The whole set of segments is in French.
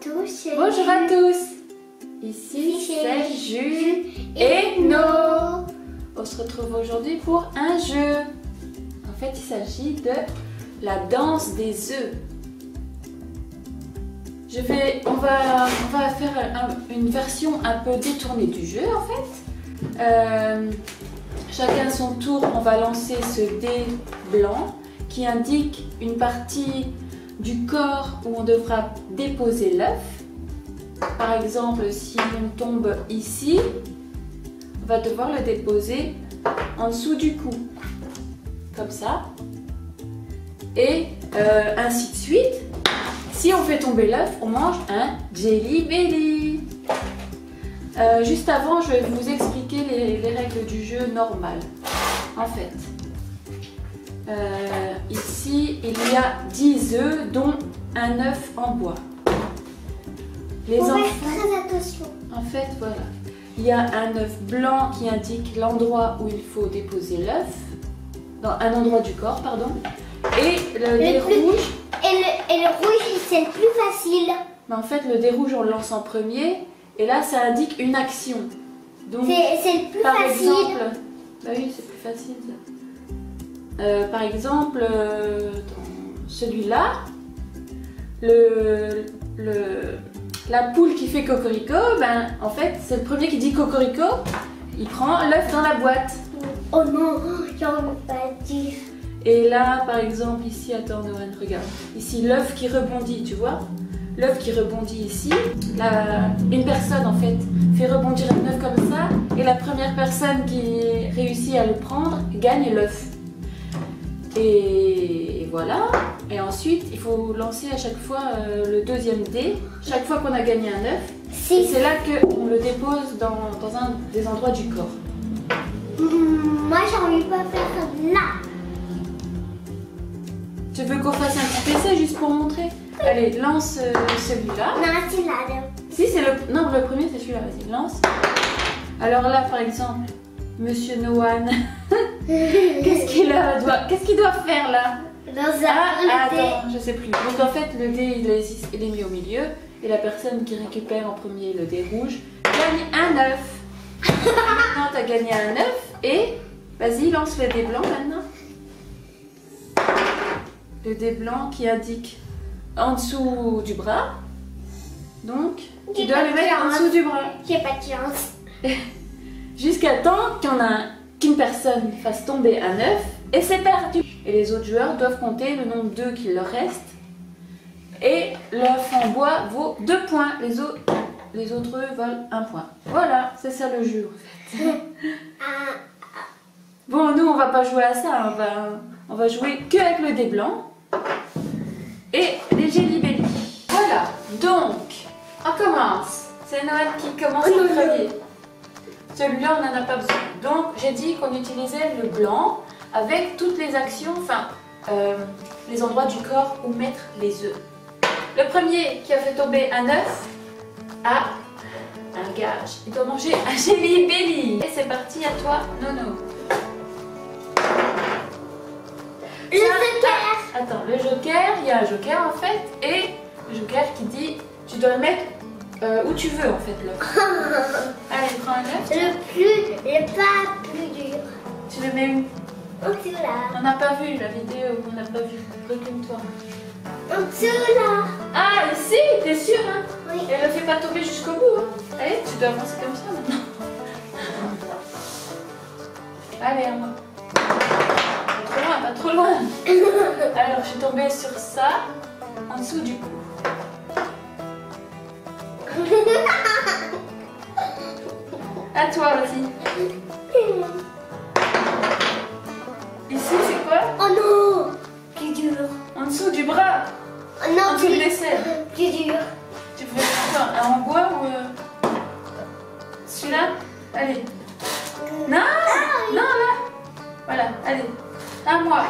tous. Bonjour à tous. Ici c'est Jules et No. On se retrouve aujourd'hui pour un jeu. En fait, il s'agit de la danse des œufs. On va faire une version un peu détournée du jeu en fait. Chacun son tour, on va lancer ce dé blanc qui indique une partie du corps où on devra déposer l'œuf. Par exemple, si on tombe ici, on va devoir le déposer en dessous du cou, comme ça. Et ainsi de suite. Si on fait tomber l'œuf, on mange un Jelly Belly. Juste avant, je vais vous expliquer les règles du jeu normal. En fait, ici, il y a 10 œufs, dont un œuf en bois. Les enfants, très attention. En fait, voilà. Il y a un œuf blanc qui indique l'endroit où il faut déposer l'œuf. Dans un endroit du corps, pardon. Et le dé rouge. Et le rouge, c'est le plus facile. Mais en fait, le dé rouge, on le lance en premier. Et là, ça indique une action. Donc, c'est le plus par facile. exemple, bah oui, c'est plus facile ça. Par exemple, dans celui-là, la poule qui fait cocorico, ben, en fait, c'est le premier qui dit cocorico, il prend l'œuf dans la boîte. Oh non, j'en veux pas dire. Et là, par exemple, ici, attends, Noël, regarde. Ici, l'œuf qui rebondit, tu vois? L'œuf qui rebondit ici. Une personne, en fait, fait rebondir un œuf comme ça. Et la première personne qui réussit à le prendre gagne l'œuf. Et voilà. Et ensuite, il faut lancer à chaque fois le deuxième dé. Chaque fois qu'on a gagné un œuf. C'est là qu'on le dépose dans un des endroits du corps. Moi, j'ai envie de pas faire là. Tu veux qu'on fasse un petit essai juste pour montrer? Allez, lance celui-là. Non, c'est là. Si, c'est le... Non, le premier, c'est celui-là. Vas-y, lance. Alors là, par exemple, Monsieur Noan, qu'est-ce qu'il doit faire là? Attends, je sais plus. Donc en fait, le dé, il est mis au milieu. Et la personne qui récupère en premier le dé rouge gagne un œuf. Maintenant, tu as gagné un œuf. Et vas-y, lance le dé blanc maintenant. Le dé blanc qui indique en dessous du bras. Donc, tu dois le mettre en dessous du bras. J'ai pas de chance. Jusqu'à temps qu'une personne fasse tomber un œuf et c'est perdu. Et les autres joueurs doivent compter le nombre d'œufs qu'il leur reste. Et l'œuf en bois vaut 2 points. Les autres œufs valent 1 point. Voilà, c'est ça le jeu en fait. Bon, nous on va pas jouer à ça. On va jouer que avec le dé blanc. Et les Jelly Belly. Voilà, donc, on commence. C'est Noël qui commence en premier. Celui-là, on n'en a pas besoin. Donc, j'ai dit qu'on utilisait le blanc avec toutes les actions, enfin, les endroits du corps où mettre les œufs. Le premier qui a fait tomber un œuf a un gage. Il doit manger un Jelly Belly. Et c'est parti, à toi, Nono. Le joker. Attends, le joker, il y a un joker en fait, et le joker qui dit tu dois le mettre où tu veux en fait l'œuf. Allez, prends un œuf. Le pas plus dur. Tu le mets où? En dessous là. On n'a pas vu la vidéo, on n'a pas vu. Recule-toi. En dessous là. Ah, ici, t'es sûr hein? Oui. Et le fais pas tomber jusqu'au bout. Hein? Allez, tu dois avancer comme ça maintenant. Allez, on va. Pas trop loin. Alors, je suis tombée sur ça, en dessous du cou. À toi, vas-y. Ici, c'est quoi? Oh non, plus dur. En dessous du bras. Oh non, en dessous de l'aisselle. Plus dur. Tu veux quoi? Un en bois ou celui-là? Allez. Non, non, là. Voilà, allez. À moi.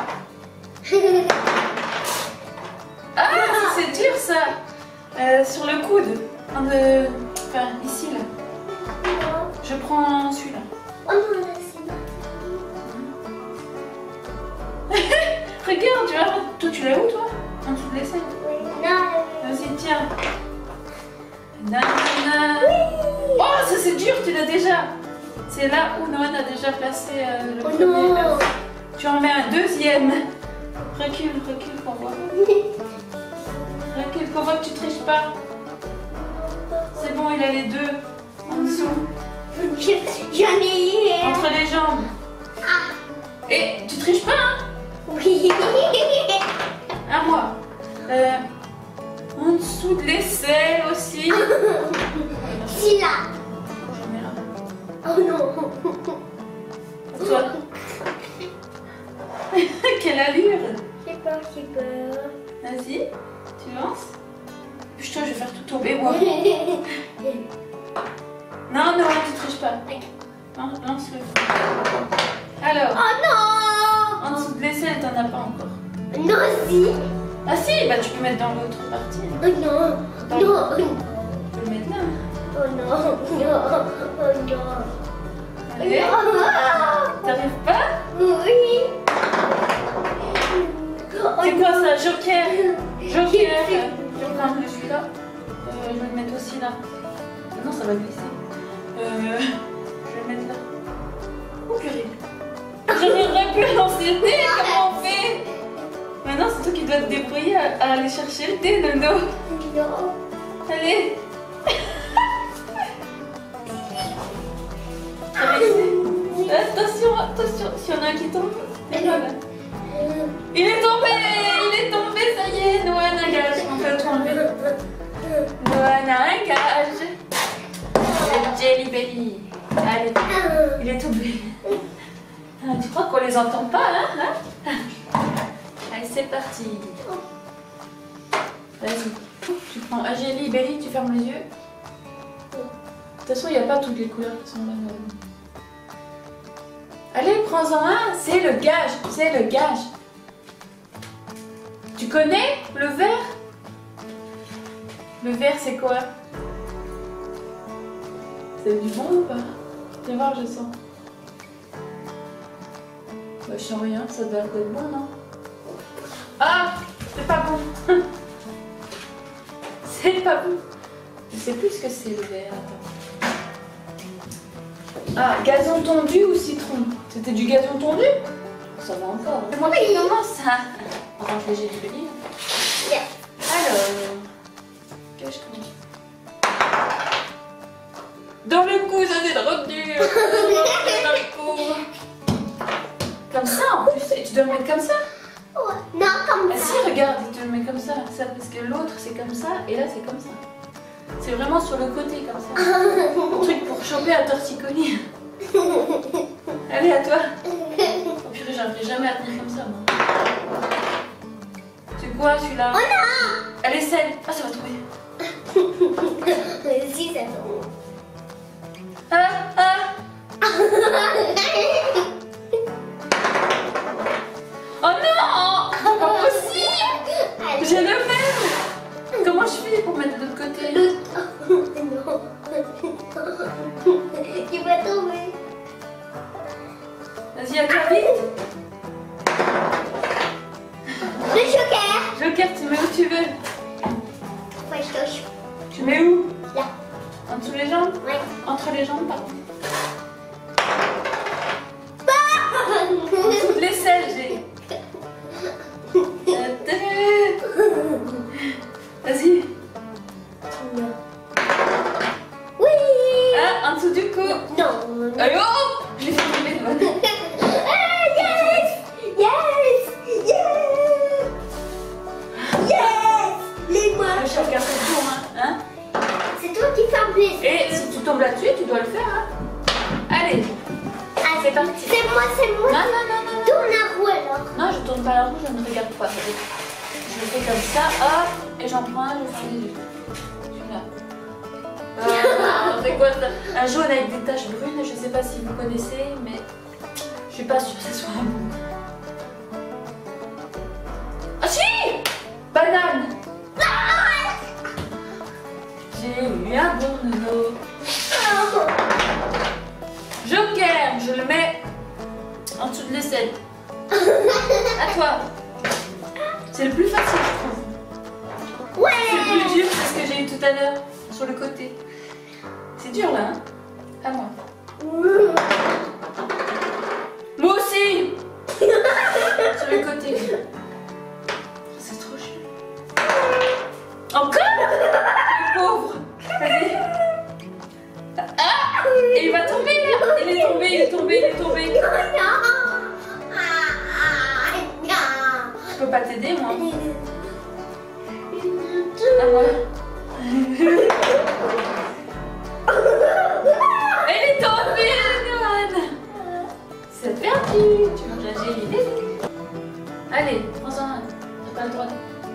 Ah, c'est dur ça. Sur le coude. Enfin, ici là. Je prends celui-là. Oh non, là c'est Regarde, tu vois. Toi, tu l'as où toi? En dessous de l'aisselle. oui. Non, Vas-y, tiens. Nanana. Oh, ça c'est dur, tu l'as déjà. C'est là où Noël a déjà placé le premier. non. Tu en mets un deuxième. Recule, recule qu'on voit. Recule qu'on voit que tu triches pas. C'est bon, il a les deux en dessous. J'en ai eu. Entre les jambes. Et tu triches pas, hein? Oui. À moi. En dessous de l'aisselle aussi. Si là. J'en mets un. Oh non. À toi. Quelle allure. J'ai peur, j'ai peur. Vas-y, tu lances. Putain, je vais faire tout tomber moi. Non, non, tu triches pas. Non, lance-le. Alors, Oh en dessous de l'aisselle, t'en as pas encore. non. Non, si. Ah si, bah tu peux mettre dans l'autre partie. Oh non. Dans Non. Tu peux le mettre là. Oh non. Non. Oh non. Allez, t'arrives pas? Oui. C'est quoi ça? Joker. Joker. Je vais prendre celui-là. Je vais le mettre aussi là. Non, ça va glisser. Je vais le mettre là. Oh purée. J'aurais pu lancer le dé, comment on fait? Maintenant, c'est toi qui dois te débrouiller à aller chercher le dé, Nono. Non. Allez. Attention, attention, s'il y en a un qui tombe. Et voilà. Il est tombé, ça y est, Noël a un gage. On peut le tomber. Noël a un gage. Le Jelly Belly. Allez, il est tombé. Ah, tu crois qu'on les entend pas, hein? Allez, c'est parti. Vas-y. Tu prends un Jelly Belly, tu fermes les yeux. De toute façon, il n'y a pas toutes les couleurs qui sont là. Allez, prends-en un, c'est le gage, c'est le gage. Tu connais le vert? Le vert, c'est quoi? C'est du bon ou pas? Viens voir, je sens. Bah, je sens rien, ça doit être bon, non? Ah, c'est pas bon. C'est pas bon. Je sais plus ce que c'est le vert, attends. Ah, gazon tondu ou citron? C'était du gazon tondu? Ça va encore. C'est moi qui commence ça. On range les Jelly Belly. Alors, que je commence. Dans le cou, ça c'est trop dur. Dans le cou. Comme ça en plus. Et tu dois le mettre comme ça? Non, comme Ah ça. si, regarde, tu le mets comme ça. Ça parce que l'autre c'est comme ça et là c'est comme ça. C'est vraiment sur le côté comme ça. Un truc pour choper un torticolis. Allez, à toi. Oh purée, j'arriverai jamais à tenir comme ça, moi. C'est quoi celui-là? Oh non. Elle est saine. Ah, ça va tomber. Si, ça tombe. Ah, ah. Oh non! C'est pas possible! J'ai le même! Comment je fais pour mettre de l'autre côté? Non. Tu vas tomber. Vas-y, à toi vite! Le joker. Joker, tu mets où tu veux. Ouais, je touche. Tu mets où? Là. En dessous les jambes? Ouais. Entre les jambes, pardon. En dessous de l'aisselle, j'ai. Vas-y. Oui. Ah, en dessous du cou. Non. Allez, oh! Je l'ai fait tomber, le bon. Yes. Yes. Yes. Yes. Les mains. Je regarde le tour, hein? C'est toi qui fais un plaisir. Et si tu tombes là-dessus, tu dois le faire, hein? Allez. Ah, c'est parti. C'est moi, c'est moi. Non, non, non, non. Tourne la roue alors. Non, je tourne pas la roue, je ne regarde pas. Je le fais comme ça, hop, et j'en prends un, je ferme les yeux. Celui-là. C'est quoi ça? Un jaune avec des taches brunes, je sais pas si vous connaissez, mais je suis pas sûre que ce soit un bon. Ah si! Banane! J'ai eu un bon nono. Joker, je le mets en dessous de l'aisselle. À toi. C'est le plus facile, je trouve. Ouais. C'est le plus dur, c'est ce que j'ai eu tout à l'heure. sur le côté. C'est dur là, hein? À moi. Moi aussi. Sur le côté. C'est trop chiant. Encore? Le pauvre. Vas-y. Ah! Et il va tomber là. Il est tombé, il est tombé, il est tombé. Je peux pas t'aider moi. À moi. Elle est tombée, Noan. C'est perdu. Tu manges la gélie. Allez, prends-en un. T'as pas le droit.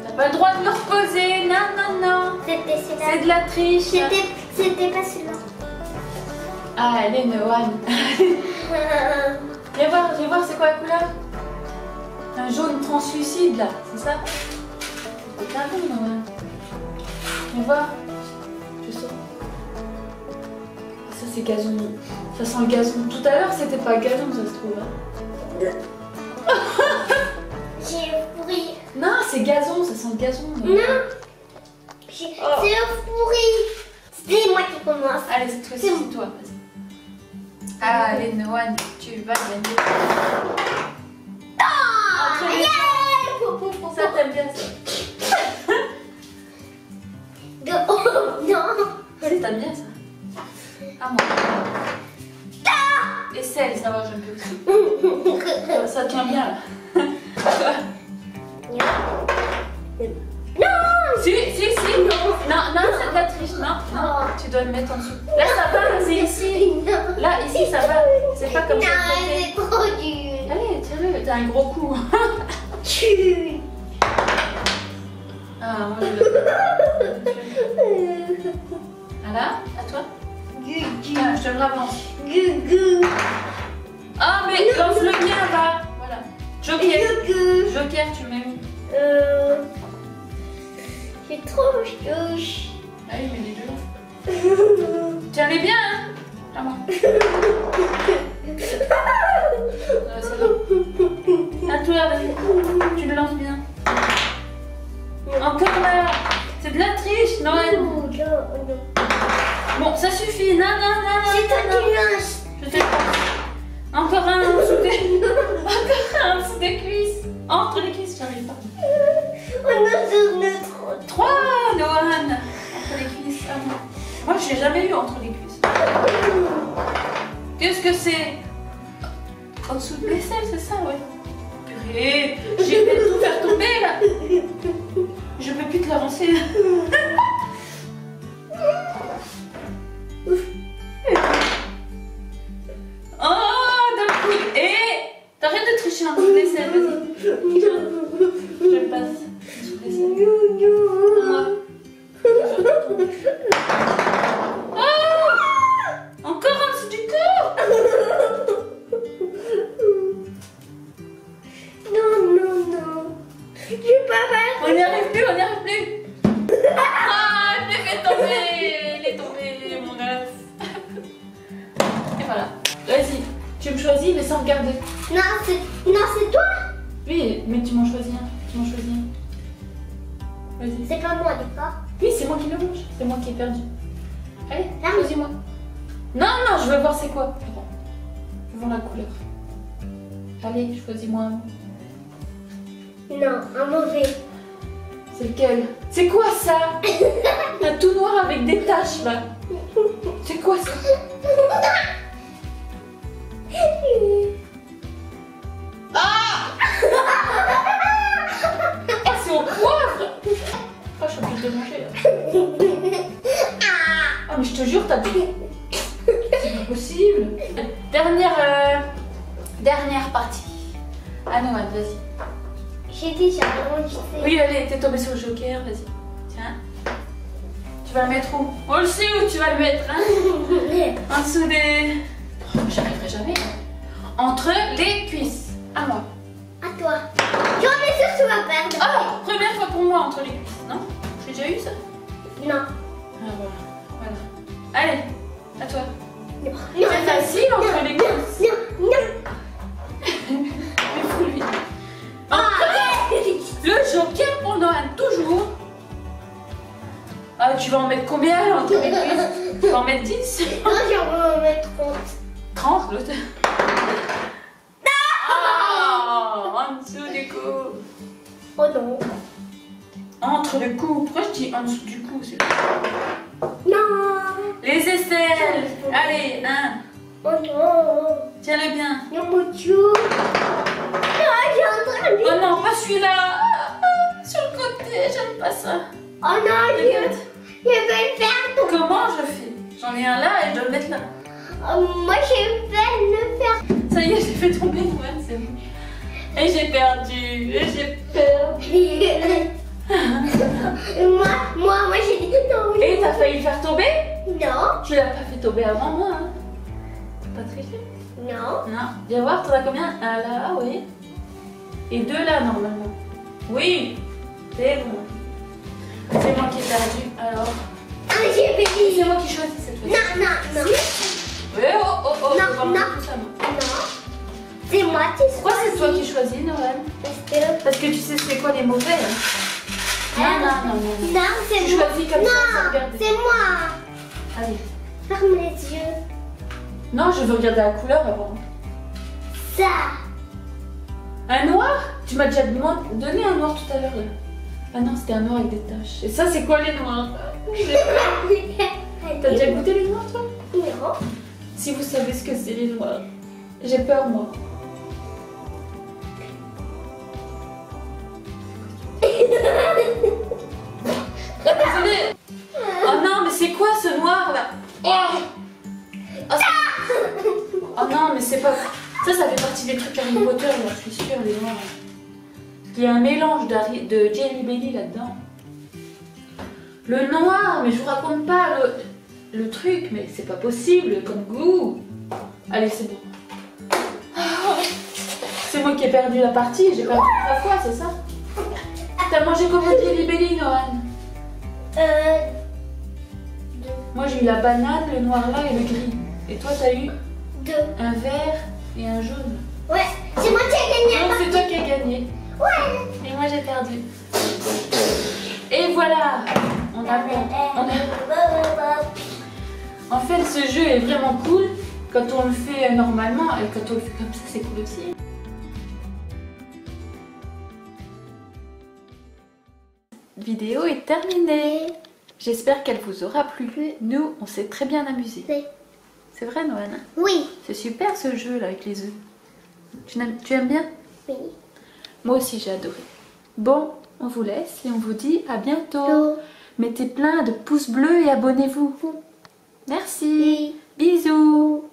T'as pas le droit de le reposer. Non, non, non. C'est de la triche. C'était pas celui-là. Ah, allez, Noan. Viens voir, c'est quoi la couleur? Un jaune translucide là, c'est ça? C'est carré, Noan. Viens voir. Je sors. Ça, c'est gazon. Ça sent le gazon. Tout à l'heure, c'était pas gazon, ça se trouve. Hein. J'ai pourri. Non, c'est gazon, ça sent le gazon. Non. C'est pourri. C'est moi qui commence. Allez, cette fois-ci, c'est toi, vas-y. Allez, Noan, tu vas gagner. Oh, yeah. Ça, t'aimes bien ça? Oh, non. Si, t'aimes bien ça? À moi. Et sel, ça va, j'aime bien aussi. Ça tient bien là. Non. Si. Non, c'est de la triche. Non, tu dois le mettre en dessous. Là, ça va, c'est ici. Là, ici, ça va. C'est pas comme ça. Non, c'est trop dur. Allez, tire-le, t'as un gros coup. Ah, moi, je le Voilà, à toi. Ah, je te le ravance. Ah, mais lance le mien, va. Voilà. Joker, tu mets où? C'est trop chouche. Allez, mets les deux. Tiens-les bien, hein. À moi. C'est bon. À toi, vas-y. Tu le lances bien. Encore là. C'est de la triche, Noël. Bon, ça suffit. Non. C'est toi qui lance. Je te passe. Encore un en dessous des... Encore un en dessous des cuisses. Entre les cuisses, j'arrive pas. On a 3, Noan. Entre les cuisses. Ah, non. Moi, je l'ai jamais eu entre les cuisses. Qu'est-ce que c'est? En dessous de l'aisselle, c'est ça, ouais. Purée, j'ai fait tout faire tomber là. Je peux plus te l'avancer. Oh, d'un coup. Et t'arrêtes de tricher en dessous de l'aisselle, vas-y. Je le passe. Sous l'aisselle. Moi. Encore en dessous du corps. Non. Je vais pas faire. On n'y arrive plus. Ah, je l'ai fait tomber. Il est tombé, mon œuf. Et voilà. Vas-y, tu me choisis, mais sans regarder. Non, c'est toi. Oui, mais tu m'en choisis un. Vas-y. C'est pas moi, d'accord? Oui, c'est moi qui le mange. C'est moi qui ai perdu. Allez, Ah. choisis-moi. Non, je veux voir c'est quoi. Attends. Je veux voir la couleur. Allez, choisis-moi un. Non, un mauvais. C'est lequel? C'est quoi ça? Un tout noir avec des taches là. C'est quoi ça? Ah! Ah, c'est au poivre! Oh, je suis obligée de le manger là. Ah, mais je te jure, t'as plus. C'est pas possible. Dernière partie. Ah non, vas-y. J'ai déjà enregistré. Oui, allez, t'es tombée sur le joker, vas-y. Tiens. Tu vas le mettre où? On le sait où tu vas le mettre, hein? En dessous des... Oh, j'arriverai jamais. Entre les cuisses. À moi. À toi. J'en ai sûr que tu vas perdre. Oh, première fois pour moi entre les cuisses, non? J'ai déjà eu ça? Non. Ah, voilà. Allez, à toi. Non. C'est facile entre les cuisses. Non. Mais faut lui. Encore le joker pour Noël, toujours. Ah, Ah, tu vas en mettre combien alors? Tu vas en mettre 10? Non, j'en vais en mettre 30. 30 l'autre. Ah, en dessous du cou. Oh non. Entre le cou. Pourquoi je dis en dessous du cou? Non. Les aisselles. Allez, 1. Oh non. Tiens-le bien. Non, mon Dieu. Ah, j'ai en train de... Oh non, pas celui-là. Sur le côté, j'aime pas ça. Oh non, Regarde. je vais le faire tomber. Comment je fais? J'en ai un là et je dois le mettre là. Moi, je vais le faire. Ça y est, j'ai fait tomber Noël, c'est bon. Et j'ai perdu. Et j'ai perdu. moi, j'ai dit non. Et t'as failli le faire tomber? Non. Tu l'as pas fait tomber avant moi, hein? Pas triché? Non. Non. Viens voir, t'en as combien? Un là, oui. Et 2 là, normalement. Oui. C'est bon. C'est moi qui ai perdu, alors. Ah, j'ai perdu. C'est moi qui choisis cette fois-ci. Non. Oui, oh, Non, faut pas me non. faire tout ça, moi. Non. C'est moi qui choisis. Pourquoi c'est toi qui choisis, Noël? Parce que tu sais c'est quoi les mauvais, hein? Non. Non, c'est Tu moi. choisis comme ça, sans Non, regarder. c'est moi. Allez. Ferme les yeux. Non, je veux regarder la couleur avant. Ça. Un noir? Tu m'as déjà donné un noir tout à l'heure, là. Ah non, c'était un noir avec des taches. Et ça, c'est quoi les noirs? T'as déjà goûté les noirs, toi? Non. Si vous savez ce que c'est les noirs. J'ai peur, moi. Désolée. Oh non, mais c'est quoi ce noir là? Oh non, mais c'est pas. Ça fait partie des trucs Harry Potter, là, je suis sûre, les noirs. Il y a un mélange de Jelly Belly là-dedans. Le noir, mais je vous raconte pas le truc, mais c'est pas possible comme goût. Allez, c'est bon. C'est moi qui ai perdu la partie, j'ai perdu 3 fois, c'est ça? T'as mangé combien de Jelly Belly, Nohan? Moi j'ai eu la banane, le noir là et le gris. Et toi t'as eu 2. un vert et un jaune. Ouais, c'est moi qui ai gagné. Non, c'est toi qui as gagné. Ouais. Et moi j'ai perdu. Et voilà, on a En fait, ce jeu est vraiment cool quand on le fait normalement et quand on le fait comme ça, c'est cool aussi. La vidéo est terminée. J'espère qu'elle vous aura plu. Nous, on s'est très bien amusés. Oui. C'est vrai, Noël? Oui. C'est super ce jeu là avec les œufs. Tu aimes bien? Oui. Moi aussi, j'ai adoré. Bon, on vous laisse et on vous dit à bientôt. Mettez plein de pouces bleus et abonnez-vous. Merci. Oui. Bisous.